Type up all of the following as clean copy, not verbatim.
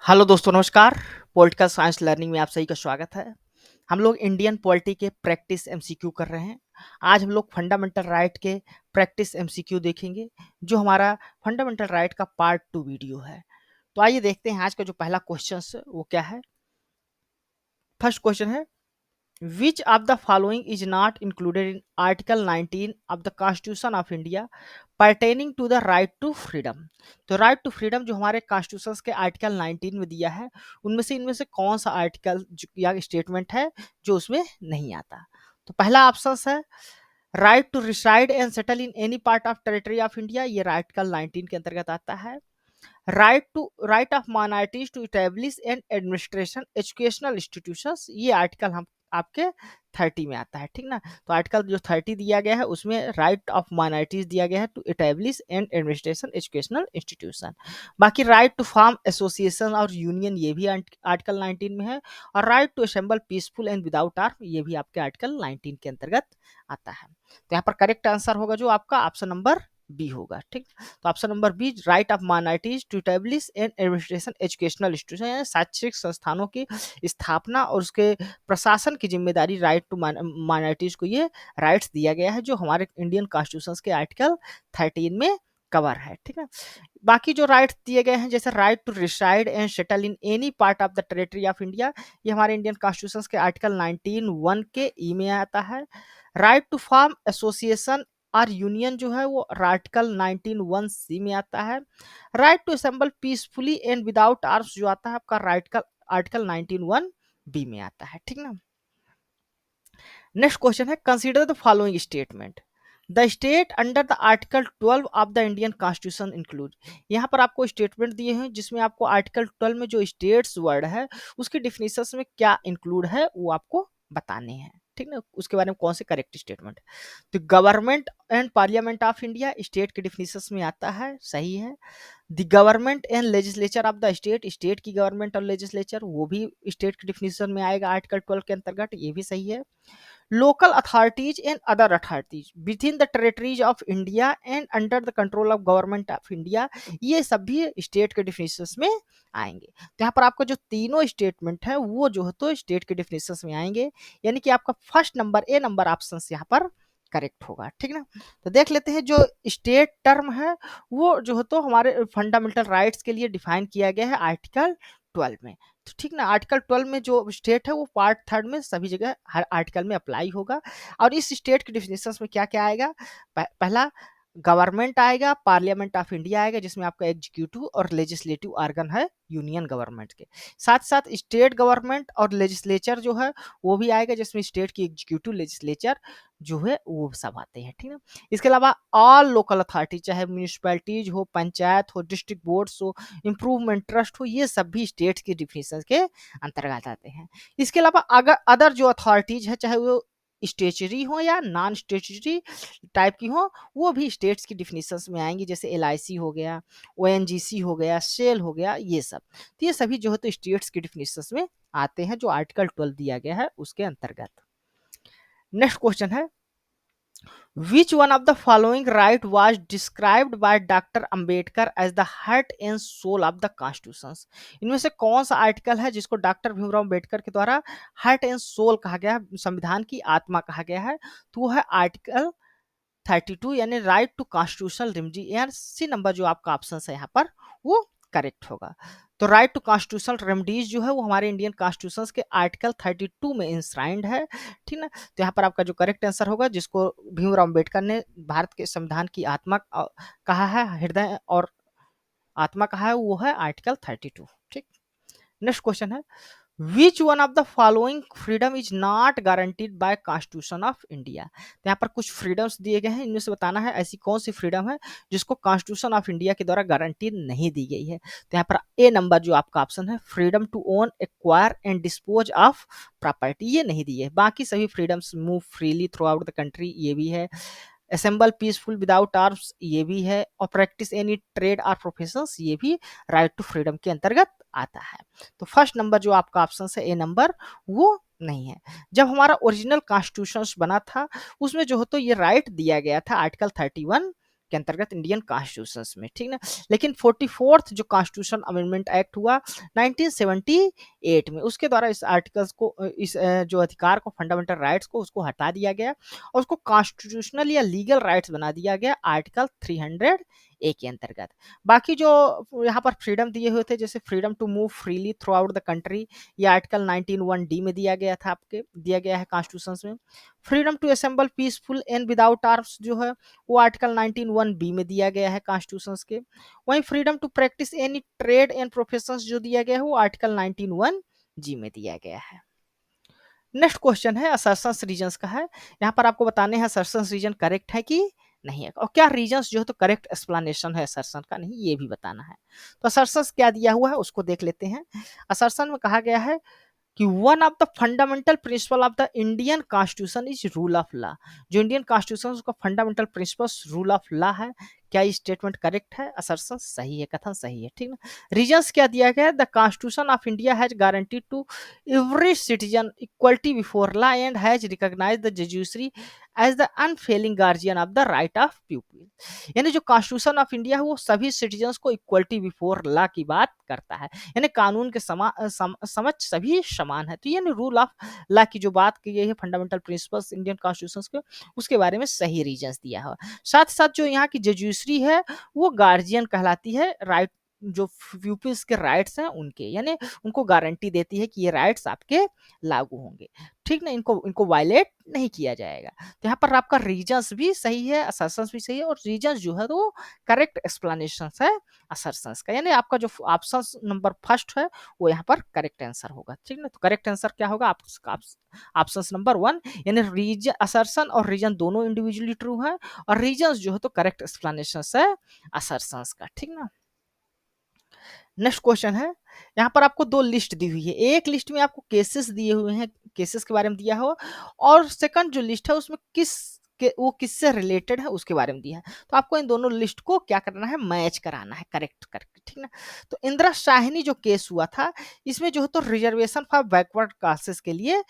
Hello दोस्तों, नमस्कार। Political science learning में आप सभी का स्वागत है। हम लोग इंडियन पॉलिटी के प्रैक्टिस एमसीक्यू कर रहे हैं। आज हम लोग फंडामेंटल राइट के प्रैक्टिस एमसीक्यू देखेंगे, जो हमारा फंडामेंटल राइट का पार्ट 2 वीडियो है। तो आइए देखते हैं आज का जो पहला क्वेश्चन वो क्या है। फर्स्ट क्वेश्चन है, Which of the following is not included in Article 19 of the Constitution of India pertaining to the right to freedom? तो राइट टू फ्रीडम जो हमारे कॉन्स्टिट्यूशन के आर्टिकल 19 में दिया है, इनमें से कौन सा आर्टिकल या स्टेटमेंट है जो उसमें नहीं आता? तो पहला ऑप्शन है right to reside and settle in any part of territory of India, ये आर्टिकल 19 के अंतर्गत आता है। Right of minorities to establish and administration educational institutions, ये आर्टिकल हम आपके 30 में आता है, ठीक ना। तो आर्टिकल जो 30 दिया गया है उसमें राइट ऑफ माइनॉरिटीज दिया गया है to establish and administration educational institution. बाकी राइट टू फॉर्म एसोसिएशन और यूनियन, ये भी आर्टिकल 19 में है। और right to assemble peaceful and without arm, ये भी आपके आर्टिकल 19 के अंतर्गत आता है। तो यहाँ पर करेक्ट आंसर होगा जो आपका ऑप्शन नंबर बी होगा, ठीक। तो option number B, right of minorities to establish and administration educational institution, यानी शैक्षिक संस्थानों की स्थापना और उसके प्रशासन की जिम्मेदारी राइट टू माइनॉरिटीज को ये राइट्स दिया गया है, जो हमारे इंडियन कॉन्स्टिट्यूशन के आर्टिकल 13 में कवर है, ठीक है। बाकी जो राइट्स दिए गए हैं, जैसे right to reside and settle in any part of the territory of India, ये हमारे इंडियन कॉन्स्टिट्यूशन के आर्टिकल 19(1) के ई में आता है। राइट टू फॉर्म एसोसिएशन और यूनियन जो है वो आर्टिकल 19(1) में आता है। Right to assemble peacefully and without arms जो आता है आपका आर्टिकल 19(1) में आता है, ठीक ना। नेक्स्ट क्वेश्चन है, consider the following statement. The state under the article 12 of the Indian constitution include, यहाँ पर आपको स्टेटमेंट दिए हैं जिसमें आपको आर्टिकल 12 में जो स्टेट्स वर्ड है उसकी डिफिनेशन में क्या इंक्लूड है वो आपको बताने हैं, ठीक ना। उसके बारे में कौन से करेक्ट स्टेटमेंट। तो government and parliament of India state के डिफिनेशन में आता है, सही है। The government and legislature of the state, state की गवर्नमेंट और लेजिस्लेचर वो भी स्टेट के डिफिनेशन में आएगा आर्टिकल 12 के अंतर्गत, ये भी सही है। Local authorities and other authorities with in the territories of India and under the control of government of India, ये सभी स्टेट के डिफिनेशन में आएंगे। तो यहाँ पर आपको जो तीनों स्टेटमेंट है वो जो है तो स्टेट के डिफिनेशन में आएंगे, यानी कि आपका first number A number option यहाँ पर करेक्ट होगा, ठीक ना। तो देख लेते हैं जो स्टेट टर्म है वो जो है तो हमारे फंडामेंटल राइट्स के लिए डिफाइन किया गया है आर्टिकल 12 में। तो ठीक ना, आर्टिकल 12 में जो स्टेट है वो पार्ट 3 में सभी जगह हर आर्टिकल में अप्लाई होगा। और इस स्टेट के डिफिनेशन में क्या क्या आएगा, पहला गवर्नमेंट आएगा, पार्लियामेंट ऑफ इंडिया आएगा जिसमें आपका एग्जीक्यूटिव और लेजिस्लेटिव ऑर्गन है यूनियन गवर्नमेंट के, साथ साथ स्टेट गवर्नमेंट और लेजिस्लेचर जो है वो भी आएगा जिसमें स्टेट की एग्जीक्यूटिव लेजिस्लेचर जो है वो सब आते हैं, ठीक है। इसके अलावा ऑल लोकल अथॉरिटी, चाहे म्यूनिसपैलिटीज हो, पंचायत हो, डिस्ट्रिक्ट बोर्ड्स हो, इम्प्रूवमेंट ट्रस्ट हो, ये सब भी स्टेट के डिफिनेशन के अंतर्गत आते हैं। इसके अलावा अगर अदर जो अथॉरिटीज है, चाहे वो स्टेचुरी हो या नॉन स्टेचुरी टाइप की हो, वो भी स्टेट्स की डिफिनेशंस में आएंगी, जैसे एलआईसी हो गया, ओएनजीसी हो गया, सेल हो गया, ये सब। तो ये सभी जो है तो स्टेट्स की डिफिनेशंस में आते हैं जो आर्टिकल 12 दिया गया है उसके अंतर्गत। नेक्स्ट क्वेश्चन है, Which one of the following right was described by Dr. Ambedkar as the heart and soul of the Constitution? इनमें से कौन सा आर्टिकल है जिसको डॉक्टर भीमराव अम्बेडकर के द्वारा हार्ट एंड सोल कहा गया है, संविधान की आत्मा कहा गया है? तो वो है आर्टिकल 32, यानी राइट टू कॉन्स्टिट्यूशनल रेमेडी, यार सी नंबर जो आपका ऑप्शन है यहाँ पर वो करेक्ट होगा। तो राइट टू कॉन्स्टिट्यूशनल रेमेडीज जो है वो हमारे इंडियन कॉन्स्टिट्यूशन के आर्टिकल 32 में इंश्राइंड है, ठीक ना। तो यहाँ पर आपका जो करेक्ट आंसर होगा, जिसको भीमराव अम्बेडकर ने भारत के संविधान की आत्मा कहा है, हृदय और आत्मा कहा है, वो है आर्टिकल 32, ठीक। नेक्स्ट क्वेश्चन है, Which one of the following freedom is not guaranteed by Constitution of India? तो यहाँ पर कुछ फ्रीडम्स दिए गए हैं, इनमें से बताना है ऐसी कौन सी फ्रीडम है जिसको कॉन्स्टिट्यूशन ऑफ इंडिया के द्वारा गारंटी नहीं दी गई है। तो यहाँ पर ए नंबर जो आपका ऑप्शन है, freedom to own, acquire and dispose of property, ये नहीं दी है। बाकी सभी freedoms, move freely throughout the country, ये भी है। असेंबल पीसफुल विदाउट आर्म्स, ये भी है। और प्रैक्टिस एनी ट्रेड और प्रोफेशंस, ये भी राइट टू फ्रीडम के अंतर्गत आता है। तो फर्स्ट नंबर जो आपका ऑप्शन है ए नंबर, वो नहीं है। जब हमारा ओरिजिनल कॉन्स्टिट्यूशन बना था उसमें जो है तो ये राइट दिया गया था आर्टिकल 31 के अंतर्गत इंडियन कॉन्स्टिट्यूशन में, ठीक ना। लेकिन 44th जो कॉन्स्टिट्यूशन अमेंडमेंट एक्ट हुआ 1978 में, उसके द्वारा इस आर्टिकल्स को इस जो अधिकार को, फंडामेंटल राइट्स को, उसको हटा दिया गया और उसको कॉन्स्टिट्यूशनल या लीगल राइट्स बना दिया गया आर्टिकल 300A के अंतर्गत। बाकी जो यहाँ पर फ्रीडम दिए हुए थे, जैसे freedom to move freely throughout the country, ये आर्टिकल 19(1)D में दिया गया था, आपके दिया गया है कॉन्स्टिट्यूशन में। Freedom to assemble peaceful and without arms जो है वो आर्टिकल 19(1)B में दिया गया है कॉन्स्टिट्यूशन के। वहीं freedom to practice any trade and professions जो दिया गया है वो आर्टिकल 19(1)G में दिया गया है। नेक्स्ट क्वेश्चन है असर्शंस रीजंस का है। यहाँ पर आपको बताने हैं असर्शंस रीजन करेक्ट है कि नहीं है, और क्या रीजंस जो है तो करेक्ट एक्सप्लेनेशन है असर्शन का, नहीं ये भी बताना है। तो असर्शंस क्या दिया हुआ है उसको देख लेते हैं। असर्शन में कहा गया है कि one of the fundamental principle of the Indian constitution is rule of law. जो इंडियन कॉन्स्टिट्यूशन उसका fundamental principle rule of law है। क्या ये स्टेटमेंट करेक्ट है? असर्शन सही है, कथन सही है, ठीक ना। रीजंस क्या दिया गया है? The constitution of India has guaranteed to every citizen equality before law and has recognised the judiciary as the unfailing guardian of the right of people. यानी जो कॉन्स्टिट्यूशन ऑफ इंडिया है वो सभी सिटीजन्स को इक्वलिटी बिफोर लॉ की बात करता है, यानी कानून के समझ सभी समान है। तो यानी रूल ऑफ लॉ की जो बात की गई है, फंडामेंटल प्रिंसिपल्स इंडियन कॉन्स्टिट्यूशन के, उसके बारे में सही रीजंस दिया है। साथ साथ जो यहाँ की जुडिशरी है वो गार्जियन कहलाती है, राइट जो पीपल्स के राइट्स हैं उनके, यानी उनको गारंटी देती है कि ये राइट्स आपके लागू होंगे, ठीक ना, इनको इनको वायलेट नहीं किया जाएगा। तो यहाँ पर आपका रीजंस भी सही है, असर्शंस भी सही है, और रीजंस जो है तो वो करेक्ट एक्सप्लेनेशन है असर्शंस का, यानी आपका जो ऑप्शन नंबर फर्स्ट है वो यहाँ पर करेक्ट आंसर होगा, ठीक ना। तो करेक्ट आंसर क्या होगा? ऑप्शन नंबर 1, यानी रीजन असर्शन और रीजन दोनों इंडिविजुअली ट्रू है, और रीजंस जो है तो करेक्ट एक्सप्लेनेशन है असर्शंस का, ठीक ना। नेक्स्ट क्वेश्चन है, यहाँ पर आपको दो लिस्ट दी हुई है। एक लिस्ट में आपको केसेस दिए हुए हैं, केसेस के बारे में दिया हो, और सेकंड जो लिस्ट है उसमें वो किससे रिलेटेड है उसके बारे में दिया है। तो आपको इन दोनों लिस्ट को क्या करना है? मैच कराना है करेक्ट करके, ठीक ना। तो इंदिरा शाहिनी जो केस हुआ था, इसमें जो है तो रिजर्वेशन फॉर बैकवर्ड क्लासेस के लिए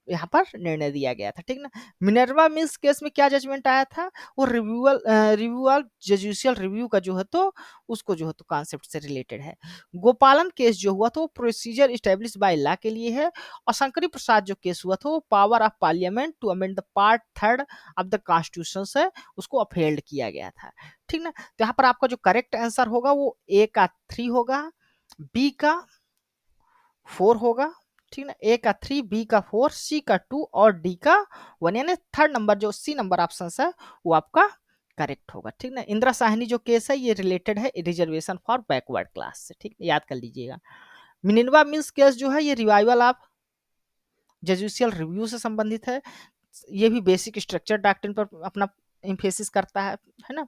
यहाँ पर निर्णय दिया गया था, ठीक ना। मिनर्वा मिल्स केस में क्या जजमेंट आया था? वो रिव्यूअल जुडिशियल रिव्यू का जो है तो उसको जो है तो कॉन्सेप्ट से रिलेटेड है। गोपालन केस जो हुआ था वो प्रोसीजर इस्टेब्लिश बाय लॉ के लिए है, और शंकरी प्रसाद जो केस हुआ था वो power of parliament to amend the part 3 of the constitution है उसको अपहेल्ड किया गया था, ठीक ना। तो यहाँ पर आपका जो करेक्ट आंसर होगा वो ए का 3 होगा, बी का 4 होगा, ठीक ना। ए का 3, बी का 4, सी का 2 और डी का 1, यानी थर्ड नंबर जो सी नंबर ऑप्शन है वो आपका करेक्ट होगा, ठीक ना। इंदिरा साहनी जो केस है ये रिलेटेड है रिजर्वेशन फॉर बैकवर्ड क्लास से, ठीक, याद कर लीजिएगा। मिनर्वा मिल्स केस जो है ये रिवाइवल ऑफ जुडिशियल रिव्यू से संबंधित है, ये भी बेसिक स्ट्रक्चर डॉक्ट्रिन पर अपना इम्फेसिस करता है ना।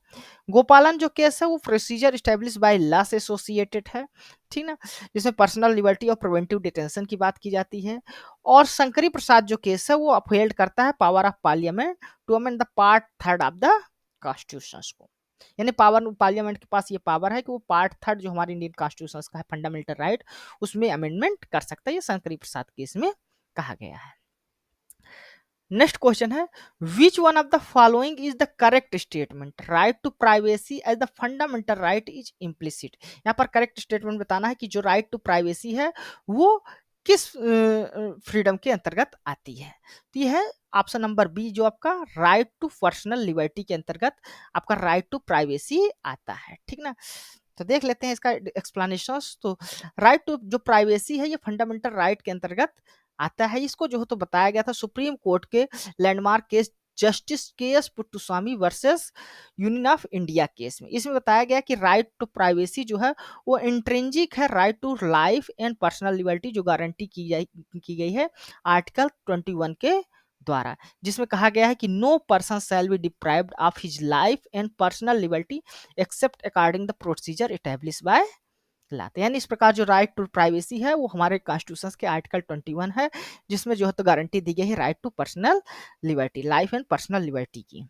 गोपालन जो केस है वो प्रोसीजर स्टैब्लिश बाय लॉ से एसोसिएटेड है, ठीक ना, जिसमें पर्सनल लिबर्टी और प्रिवेंटिव डिटेंशन की बात की जाती है। और शंकरी प्रसाद जो केस है वो अपहेल्ड करता है power of parliament to amend the part 3 of the constitution को, यानी पावर पार्लियामेंट के पास ये पावर है कि वो पार्ट 3 जो हमारे इंडियन कॉन्स्टिट्यूशन का है फंडामेंटल राइट, उसमें अमेंडमेंट कर सकता है, ये शंकरी प्रसाद केस में कहा गया है। नेक्स्ट क्वेश्चन है, which one of the following is the correct statement? Right to privacy as the fundamental right is implicit. यहाँ पर करेक्ट स्टेटमेंट बताना है कि जो राइट टू प्राइवेसी है वो किस फ्रीडम के अंतर्गत आती है। तो ये है ऑप्शन नंबर बी, जो आपका राइट टू पर्सनल लिबर्टी के अंतर्गत आपका राइट टू प्राइवेसी आता है, ठीक ना। तो देख लेते हैं इसका एक्सप्लेनेशन। तो राइट टू जो प्राइवेसी है ये फंडामेंटल राइट के अंतर्गत आता है। इसको जो है तो बताया गया था सुप्रीम कोर्ट के लैंडमार्क केस जस्टिस के S Puttaswamy versus union of India case में। इसमें बताया गया कि राइट टू प्राइवेसी जो है वो इंट्रिंजिक है right to life and personal liberty, जो गारंटी की गई है आर्टिकल 21 के द्वारा, जिसमें कहा गया है कि no person shall be deprived of his life and personal liberty except according the procedure establish by law, यानी इस प्रकार जो राइट टू प्राइवेसी है वो हमारे कॉन्स्टिट्यूशन के आर्टिकल 21 है, जिसमें जो है तो गारंटी दी गई है right to personal liberty, life and personal liberty की।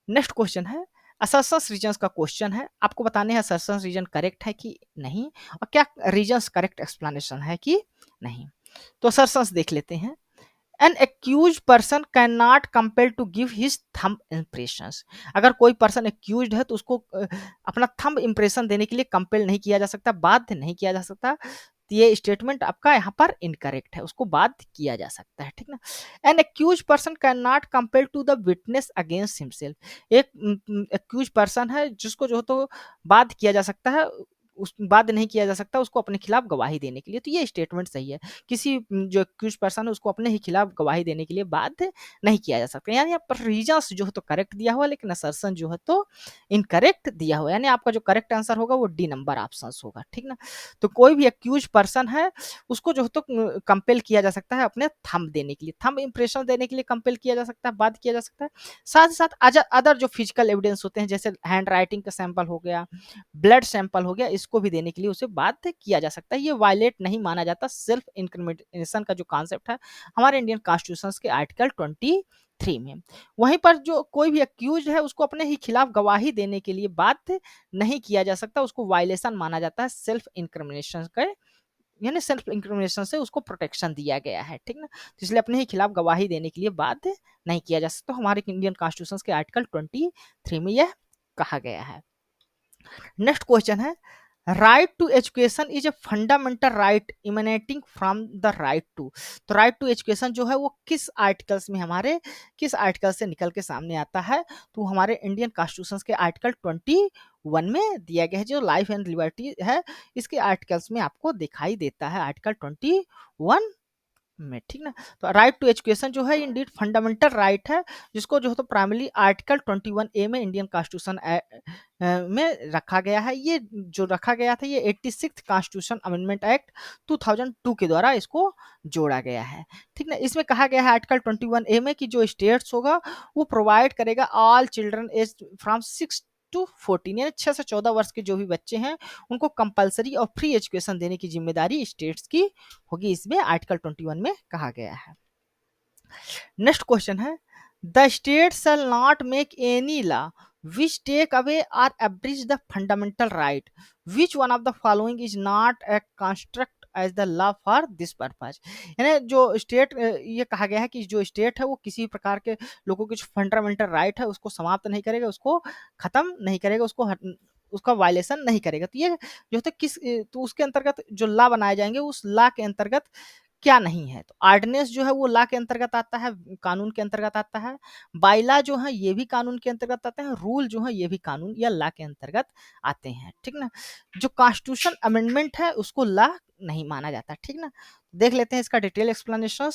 नेक्स्ट क्वेश्चन है असर्शंस रीजंस का क्वेश्चन है, आपको बताने हैं असर्शंस रीजन करेक्ट है कि नहीं, और क्या रीजंस करेक्ट एक्सप्लेनेशन है कि नहीं। तो असर्शंस देख लेते हैं। An accused person can not compel to give his thumb impressions. अगर कोई पर्सन एक्यूज है तो उसको अपना थंब इम्प्रेशन देने के लिए कंपेल नहीं किया जा सकता, बाध्य नहीं किया जा सकता। तो ये स्टेटमेंट आपका यहाँ पर इनकरेक्ट है, उसको बाध्य किया जा सकता है, ठीक ना। An accused person can not compel to the witness against himself. एक एक्यूज पर्सन है जिसको जो तो बाध्य किया जा सकता है, उस बाध्य नहीं किया जा सकता उसको अपने खिलाफ गवाही देने के लिए। तो ये स्टेटमेंट सही है, किसी जो एक्यूज पर्सन है उसको अपने ही खिलाफ गवाही देने के लिए बाध्य नहीं किया जा सकता। यानी यहाँ पर रीजंस जो है तो करेक्ट दिया हुआ, लेकिन असर्शन जो है तो इनकरेक्ट दिया हुआ। यानी आपका जो करेक्ट आंसर होगा वो डी नंबर ऑप्शन होगा, ठीक ना। तो कोई भी एक्यूज पर्सन है उसको जो है तो कंपेल किया जा सकता है अपने थंब देने के लिए, थंब इंप्रेशन देने के लिए कंपेल किया जा सकता है, बाध्य किया जा सकता है। साथ ही साथ अदर जो फिजिकल एविडेंस होते हैं जैसे हैंड राइटिंग का सैंपल हो गया, ब्लड सैंपल हो गया, इसको भी देने के लिए उसे बाध्य किया जा सकता है। ये वायलेट नहीं माना जाता। सेल्फ इंक्रिमिनेशन का जो कॉन्सेप्ट है हमारे इंडियन कॉन्स्टिट्यूशन के आर्टिकल 23 में। वहीं पर जो कोई भी अक्यूज है उसको अपने ही खिलाफ गवाही देने के लिए बाध्य नहीं किया जा सकता, उसको वायलेशन माना जाता है सेल्फ इंक्रिमिनेशन का। यानी सेल्फ इंक्रिमिनेशन से उसको प्रोटेक्शन दिया गया है, ठीक ना। तो इसलिए अपने ही खिलाफ गवाही देने के लिए बाध्य नहीं किया जा सकता। तो हमारे इंडियन कॉन्स्टिट्यूशन के आर्टिकल 23 में यह कहा गया है। नेक्स्ट क्वेश्चन है, right to education is a fundamental right emanating from the right to. तो राइट टू एजुकेशन जो है वो किस आर्टिकल्स में हमारे किस आर्टिकल से निकल के सामने आता है? तो हमारे इंडियन कॉन्स्टिट्यूशन के आर्टिकल 21 में दिया गया है। जो लाइफ एंड लिबर्टी है इसके आर्टिकल्स में आपको दिखाई देता है, आर्टिकल 21 में, ठीक ना। तो राइट टू एजुकेशन जो है इंडीड फंडामेंटल राइट है, जिसको जो है तो प्राइमरी आर्टिकल 21A में इंडियन कॉन्स्टिट्यूशन में रखा गया है। ये जो रखा गया था ये 86th कॉन्स्टिट्यूशन अमेंडमेंट एक्ट 2002 के द्वारा इसको जोड़ा गया है, ठीक ना। इसमें कहा गया है आर्टिकल 21A में कि जो स्टेट्स होगा वो प्रोवाइड करेगा all children age from 6 to 14, यानी 6 से 14 वर्ष के जो भी बच्चे हैं उनको कंपलसरी और फ्री एजुकेशन देने की जिम्मेदारी स्टेट्स की होगी, इसमें आर्टिकल 21 में कहा गया है। नेक्स्ट क्वेश्चन है, the state shall not make any law which take away or abridge the fundamental right which one of the following is not a construct as the law for this purpose. यानी जो state, ये कहा गया है कि जो state है वो किसी प्रकार के लोगों के जो फंडामेंटल राइट है उसको समाप्त नहीं करेगा, उसको खत्म नहीं करेगा, उसका वायलेशन नहीं करेगा। तो ये जो है किस, तो उसके अंतर्गत जो लॉ बनाए जाएंगे उस लॉ के अंतर्गत क्या नहीं है? तो ऑर्डिनेंस जो है वो लॉ के अंतर्गत आता है, कानून के अंतर्गत आता है। बायलॉ जो है ये भी कानून के अंतर्गत आते हैं, रूल जो है ये भी कानून या लॉ के अंतर्गत आते हैं, ठीक ना। जो कॉन्स्टिट्यूशन अमेंडमेंट है उसको लॉ नहीं माना जाता, ठीक ना। देख लेते हैं इसका डिटेल एक्सप्लेनेशन।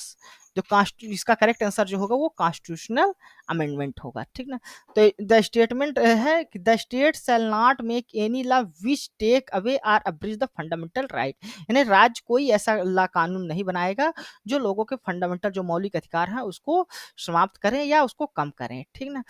जो इसका करेक्ट आंसर जो होगा वो कॉन्स्टिट्यूशनल अमेंडमेंट होगा, ठीक ना। तो द स्टेटमेंट है कि the state shall not make any law which take away or abridge the fundamental right. यानी राज्य कोई ऐसा ला कानून नहीं बनाएगा जो लोगों के फंडामेंटल जो मौलिक अधिकार हैं उसको समाप्त करें या उसको कम करें, ठीक ना।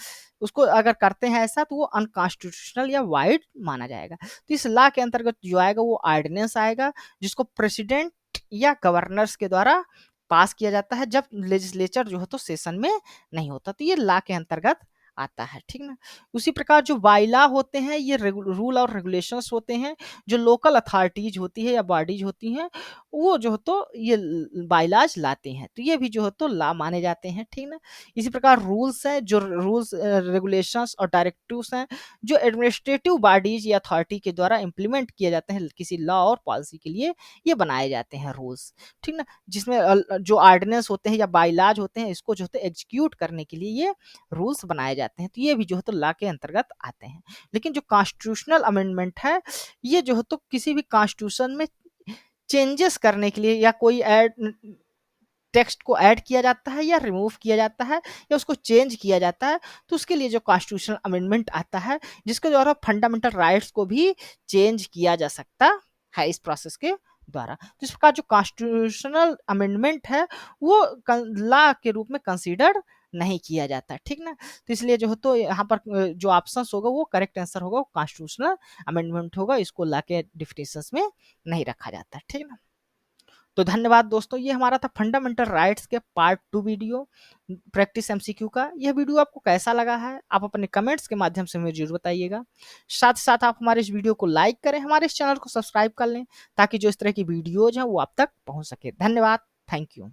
उसको अगर करते हैं ऐसा तो वो अनकॉन्स्टिट्यूशनल या वाइड माना जाएगा। तो इस लॉ के अंतर्गत जो आएगा वो ऑर्डिनेंस आएगा, जिसको प्रेसिडेंट या गवर्नर्स के द्वारा पास किया जाता है जब लेजिस्लेचर जो है तो सेशन में नहीं होता। तो ये लॉ के अंतर्गत आता है, ठीक ना। उसी प्रकार जो बायलॉ होते हैं ये रूल और रेगुलेशंस होते हैं, जो लोकल अथॉरिटीज होती है या बॉडीज होती हैं वो जो है तो ये बायलॉज लाते हैं, तो ये भी जो है तो लॉ माने जाते हैं, ठीक ना। इसी प्रकार रूल्स हैं, जो रूल्स रेगुलेशंस और डायरेक्टिव्स हैं जो एडमिनिस्ट्रेटिव बॉडीज या अथॉरिटी के द्वारा इंप्लीमेंट किए जाते हैं किसी लॉ और पॉलिसी के लिए, ये बनाए जाते हैं रूल्स, ठीक ना। जिसमें जो ऑर्डिनेंस होते हैं या बायलॉज होते हैं इसको जो है एग्जीक्यूट करने के लिए ये रूल्स बनाए जाते हैं, तो ये भी जो है तो लॉ के अंतर्गत आते हैं। लेकिन जो कॉन्स्टिट्यूशनल अमेंडमेंट है ये जो है तो किसी भी कॉन्स्टिट्यूशन में चेंजेस करने के लिए या कोई टेक्स्ट को ऐड किया जाता है या रिमूव किया जाता है या उसको चेंज किया जाता है, तो उसके लिए जो कॉन्स्टिट्यूशनल अमेंडमेंट आता है जिसके द्वारा फंडामेंटल राइट्स को भी चेंज किया जा सकता है इस प्रोसेस के द्वारा। तो इस प्रकार जो कॉन्स्टिट्यूशनल अमेंडमेंट है वो लॉ के रूप में कंसीडर नहीं किया जाता, ठीक ना। तो इसलिए जो है तो यहाँ पर जो ऑप्शन होगा वो करेक्ट आंसर होगा, कॉन्स्टिट्यूशनल अमेंडमेंट होगा, इसको लॉ के डिफिनेशंस में नहीं रखा जाता, ठीक ना। तो धन्यवाद दोस्तों, ये हमारा था फंडामेंटल राइट्स के पार्ट 2 वीडियो प्रैक्टिस एमसीक्यू का। यह वीडियो आपको कैसा लगा है आप अपने कमेंट्स के माध्यम से मुझे जरूर बताइएगा। साथ ही साथ आप हमारे इस वीडियो को लाइक करें, हमारे इस चैनल को सब्सक्राइब कर लें ताकि जो इस तरह की वीडियोज हैं वो आप तक पहुंच सके। धन्यवाद, थैंक यू।